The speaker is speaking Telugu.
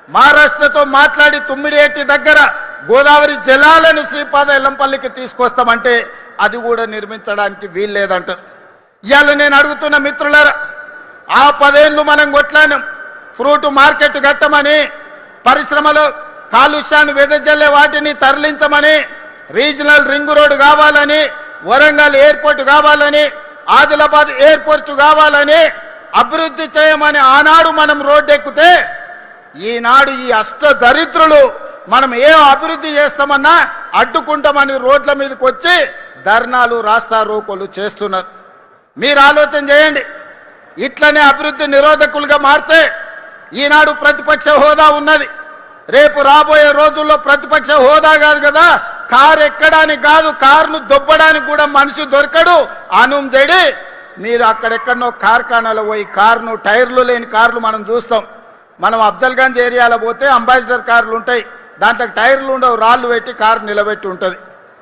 మహారాష్ట్రతో మాట్లాడి తుమ్మిడియేటి దగ్గర గోదావరి జలాలను శ్రీపాద ఎల్లంపల్లికి తీసుకొస్తామంటే అది కూడా నిర్మించడానికి వీల్లేదంటారు. ఇవాళ నేను అడుగుతున్న మిత్రులారా, ఆ 10 ఏళ్ళు మనం కొట్లానం ఫ్రూట్ మార్కెట్ కట్టమని, పరిశ్రమలో కాలుష్యాన్ని వెదజల్లే వాటిని తరలించమని, రీజనల్ రింగ్ రోడ్ కావాలని, వరంగల్ ఎయిర్పోర్ట్ కావాలని, ఆదిలాబాద్ ఎయిర్పోర్ట్ కావాలని, అభివృద్ధి చేయమని ఆనాడు మనం రోడ్డు ఎక్కితే, ఈనాడు ఈ అష్ట దరిద్రులు మనం ఏ అభివృద్ధి చేస్తామన్నా అడ్డుకుంటామని రోడ్ల మీదకి వచ్చి ధర్నాలు రాస్తా రోకోలు చేస్తున్నారు. మీరు ఆలోచన చేయండి. ఇట్లనే అభివృద్ధి నిరోధకులుగా మారితే ఈనాడు ప్రతిపక్ష హోదా ఉన్నది, రేపు రాబోయే రోజుల్లో ప్రతిపక్ష హోదా కాదు కదా, కారు ఎక్కడానికి కాదు, కారును దొబ్బడానికి కూడా మనిషి దొరకడు. అనుం జడి మీరు అక్కడెక్కడనో కార్ఖానాలో పోయి కారును టైర్లు లేని కార్లు మనం చూస్తాం. మనం అఫ్జల్గంజ్ ఏరియాలో పోతే అంబాసిడర్ కార్లు ఉంటాయి, దాంట్లో టైర్లు ఉండవు, రాళ్ళు పెట్టి కారు నిలబెట్టి ఉంటుంది.